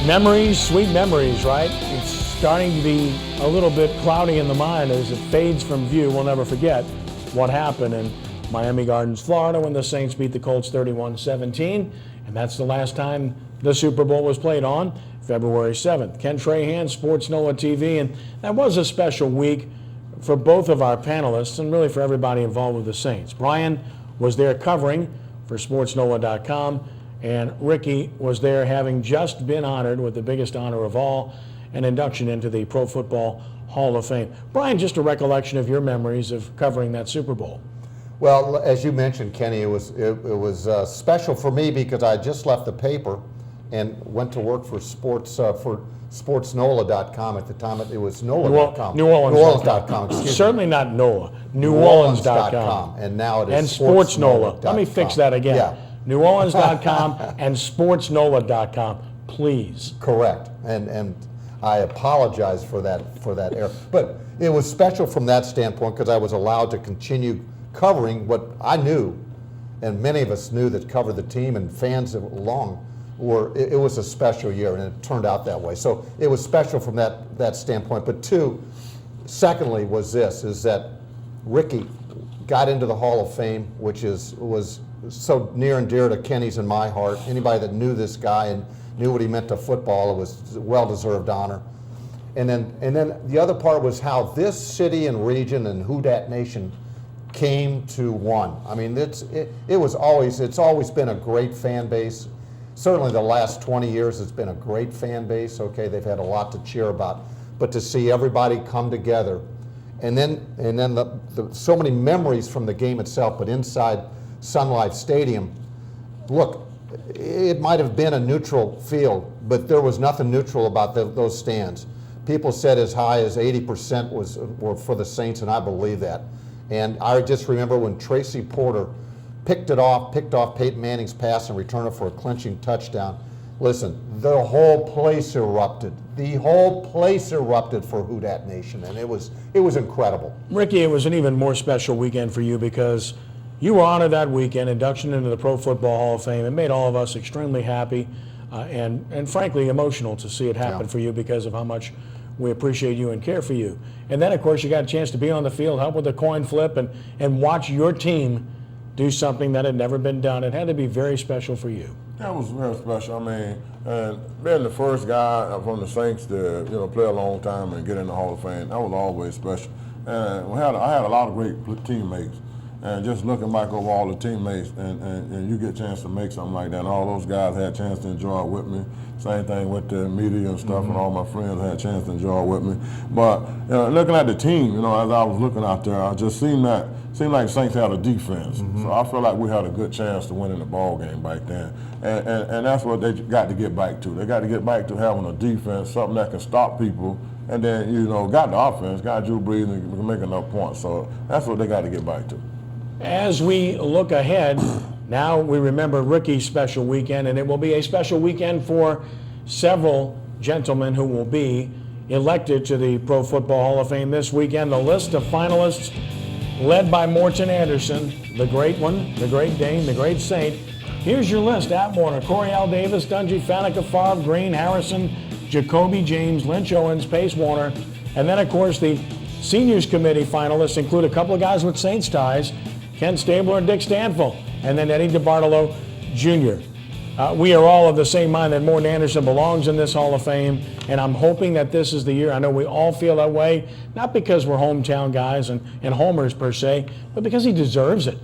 Memories, sweet memories, right? It's starting to be a little bit cloudy in the mind as it fades from view. We'll never forget what happened in Miami Gardens, Florida, when the Saints beat the Colts 31-17. And that's the last time the Super Bowl was played on, February 7th. Ken Trahan, sportsNOLAtv, and that was a special week for both of our panelists and really for everybody involved with the Saints. Brian was there covering for sportsNOLA.com, and Ricky was there having just been honored with the biggest honor of all, an induction into the Pro Football Hall of Fame. Brian, just a recollection of your memories of covering that Super Bowl. Well, as you mentioned, Kenny, it was special for me because I just left the paper and went to work for sportsNOLA.com. At the time, it was NOLA.com. New Orleans.com. Certainly not NOLA. New Orleans.com. And now it is and sportsNOLA. Let me fix that again. Yeah. NewOrleans.com and sportsNOLA.com, please. Correct. And I apologize for that error. But it was special from that standpoint because I was allowed to continue covering what I knew, and many of us knew that covered the team and fans along. It was a special year, and it turned out that way. So it was special from that standpoint. But secondly, is that Ricky got into the Hall of Fame, which was so near and dear to Kenny's and my heart. Anybody that knew this guy and knew what he meant to football, it was a well-deserved honor. And then the other part was how this city and region and Who Dat Nation came to one. I mean, it's always been a great fan base. Certainly the last 20 years it's been a great fan base. Okay, they've had a lot to cheer about, but to see everybody come together, and then so many memories from the game itself, but inside Sun Life Stadium. Look, it might have been a neutral field, but there was nothing neutral about those stands. People said as high as 80% were for the Saints, and I believe that. And I just remember when Tracy Porter picked off Peyton Manning's pass and returned it for a clinching touchdown. Listen, the whole place erupted. The whole place erupted for Who Dat Nation, and it was incredible. Ricky, it was an even more special weekend for you because you were honored that weekend, induction into the Pro Football Hall of Fame. It made all of us extremely happy and frankly emotional to see it happen for you because of how much we appreciate you and care for you. And then, of course, you got a chance to be on the field, help with the coin flip, and watch your team do something that had never been done. It had to be very special for you. That was very special. I mean, being the first guy from the Saints to play a long time and get in the Hall of Fame, that was always special. And I had a lot of great teammates. And just looking back over all the teammates, and you get a chance to make something like that, and all those guys had a chance to enjoy it with me. Same thing with the media and stuff, and all my friends had a chance to enjoy it with me. But looking at the team, as I was looking out there, I just seemed like Saints had a defense. So I feel like we had a good chance to win in the ball game back then. And that's what they got to get back to. They got to get back to having a defense, something that can stop people, and then got the offense, got Drew Brees and make enough points. So that's what they got to get back to. As we look ahead, now we remember Ricky's special weekend, and it will be a special weekend for several gentlemen who will be elected to the Pro Football Hall of Fame this weekend. The list of finalists led by Morton Anderson, the great one, the great Dane, the great Saint. Here's your list: At Warner, Coriel Davis, Dungy, Faneca, Favre, Green, Harrison, Jacoby, James, Lynch, Owens, Pace, Warner. And then, of course, the Seniors Committee finalists include a couple of guys with Saints ties, Ken Stabler and Dick Stanfill, and then Eddie DeBartolo Jr. We are all of the same mind that Morton Anderson belongs in this Hall of Fame, and I'm hoping that this is the year. I know we all feel that way, not because we're hometown guys and homers per se, but because he deserves it.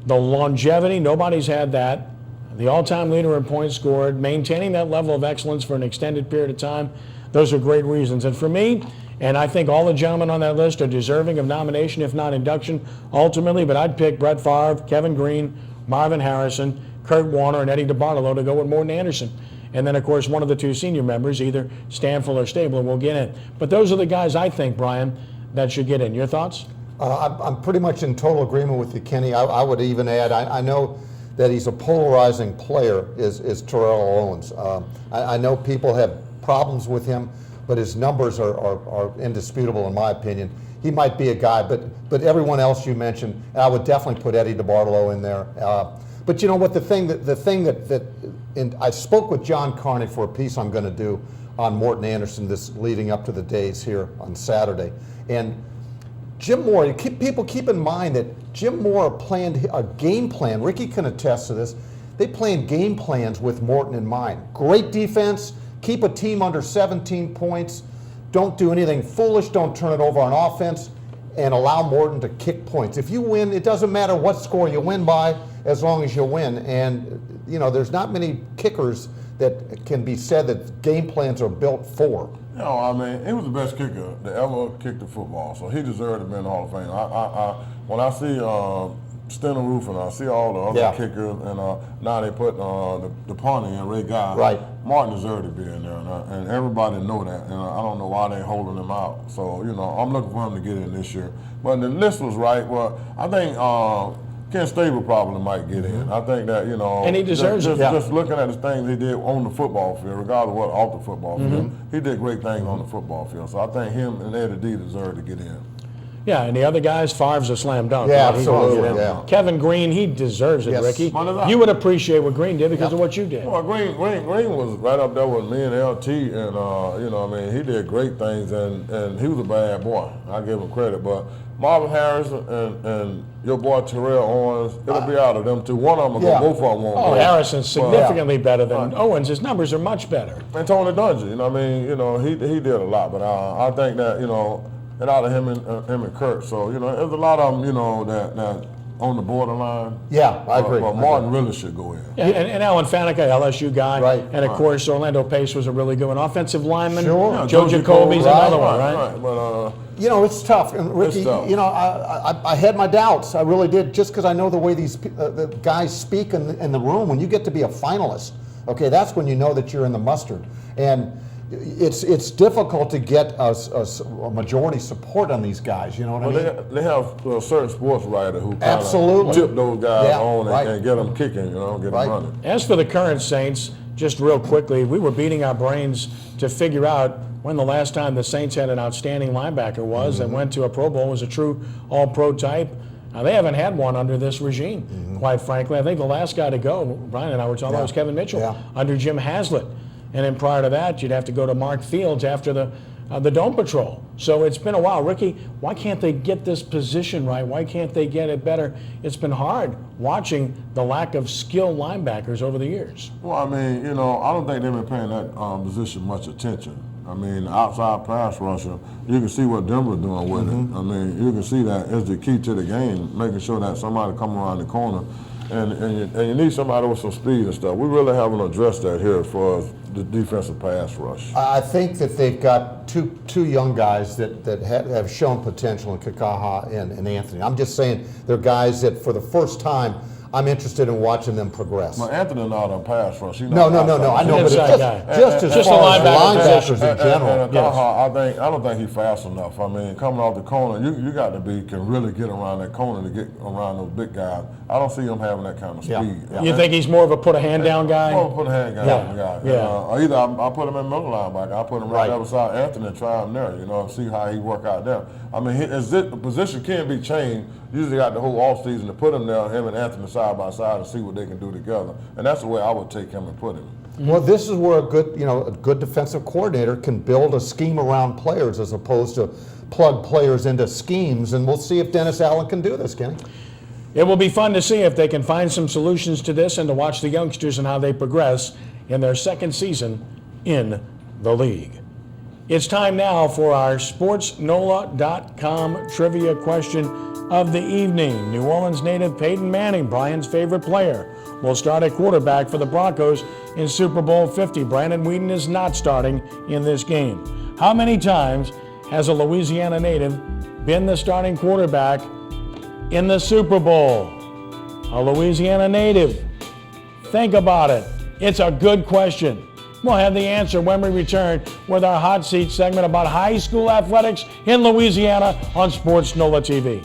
The longevity, nobody's had that. The all-time leader in points scored, maintaining that level of excellence for an extended period of time, those are great reasons. And for me, and I think all the gentlemen on that list are deserving of nomination, if not induction, ultimately, but I'd pick Brett Favre, Kevin Green, Marvin Harrison, Kurt Warner, and Eddie DeBartolo to go with Morton Anderson. And then, of course, one of the two senior members, either Stanfill or Stabler, will get in. But those are the guys I think, Brian, that should get in. Your thoughts? I'm pretty much in total agreement with you, Kenny. I would even add, I know that he's a polarizing player, is Terrell Owens. I know people have problems with him, but his numbers are indisputable in my opinion. He might be a guy, but everyone else you mentioned, I would definitely put Eddie DeBartolo in there. But you know what? And I spoke with John Carney for a piece I'm going to do on Morton Anderson this leading up to the days here on Saturday. And Jim Moore, people keep in mind that Jim Moore planned a game plan. Ricky can attest to this. They planned game plans with Morton in mind. Great defense, keep a team under 17 points, don't do anything foolish, don't turn it over on offense, and allow Morton to kick points. If you win, it doesn't matter what score you win by, as long as you win. And you know, there's not many kickers that can be said that game plans are built for. You know, I mean, he was the best kicker that ever kicked the football, so he deserved to be in the Hall of Fame. When I see Roof and I see all the other kickers, and now they put the punter in, Ray Guy. Right. Martin deserved to be in there, and everybody know that, and I don't know why they're holding him out. So, you know, I'm looking for him to get in this year. But the list was right. Well, I think Ken Stable probably might get in. I think that, you know, and he deserves it. Just looking at the things he did on the football field, regardless of what off the football field, he did great things on the football field. So I think him and Eddie D deserve to get in. Yeah, and the other guys, Favre's a slam dunk. Yeah, Right? absolutely. Yeah. Kevin Green, he deserves it, Yes. Ricky. Well, You would appreciate what Green did because of what you did. Well, Green was right up there with me and LT, and you know, I mean, he did great things, and he was a bad boy. I give him credit, but Marvin Harris and your boy Terrell Owens, it'll be out of them two. One of them will go, both of them won't Oh, play. Harrison's significantly better than Owens. His numbers are much better. And Tony Dungy, you know, I mean, you know, he did a lot, but I think that, you know, it out of him and Kurt. So, you know, there's a lot of them, you know, that on the borderline. Yeah, I agree. But Martin really should go in. Yeah, and Alan Faneca, LSU guy. Right. And, of course, Orlando Pace was a really good one. Offensive lineman. Sure. Yeah, Joe Jacoby's another one, right? right? But, You know, it's tough. And Ricky, It's tough. you know, I had my doubts. I really did, just because I know the way these the guys speak in the room. When you get to be a finalist, okay, that's when you know that you're in the mustard. And it's difficult to get a majority support on these guys. You know what I mean? They have a certain sports writer who kind Absolutely. of tip those guys Yeah, on right. and get them kicking, you know, get Right. them running. As for the current Saints, just real quickly, we were beating our brains to figure out when the last time the Saints had an outstanding linebacker was and went to a Pro Bowl, was a true all-pro type. Now, they haven't had one under this regime, quite frankly. I think the last guy to go, Brian and I were talking about, was Kevin Mitchell under Jim Haslett. And then prior to that, you'd have to go to Mark Fields after the Dome Patrol. So it's been a while. Ricky, why can't they get this position right? Why can't they get it better? It's been hard watching the lack of skilled linebackers over the years. Well, I mean, you know, I don't think they've been paying that position much attention. I mean, outside pass rusher, you can see what Denver's doing with it. I mean, you can see that is the key to the game, making sure that somebody come around the corner. And you need somebody with some speed and stuff. We really haven't addressed that here for the defensive pass rush. I think that they've got two young guys that have shown potential in Kakaha and Anthony. I'm just saying they're guys that for the first time I'm interested in watching them progress. Well, Anthony not a pass rush. No. I know, but it's Inside guy. just as Just far a as linebacker linebackers position. in general. And Kakaha, I don't think he's fast enough. I mean, coming off the corner, you got to can really get around that corner to get around those big guys. I don't see him having that kind of speed. You think he's more of a put-a-hand-down guy? Well, put a hand guy on the guy. Yeah. Or either I put him in middle linebacker, I put him right there beside Anthony and try him there, you know, and see how he work out there. I mean, the position can be changed. Usually got the whole offseason to put him there, him and Anthony side by side, and see what they can do together. And that's the way I would take him and put him. Well, this is where a good defensive coordinator can build a scheme around players as opposed to plug players into schemes. And we'll see if Dennis Allen can do this, Kenny. It will be fun to see if they can find some solutions to this and to watch the youngsters and how they progress in their second season in the league. It's time now for our sportsNOLA.com trivia question of the evening. New Orleans native Peyton Manning, Brian's favorite player, will start at quarterback for the Broncos in Super Bowl 50. Brandon Whedon is not starting in this game. How many times has a Louisiana native been the starting quarterback in the Super Bowl? A Louisiana native. Think about it. It's a good question. We'll have the answer when we return with our Hot Seat segment about high school athletics in Louisiana on Sports NOLA TV.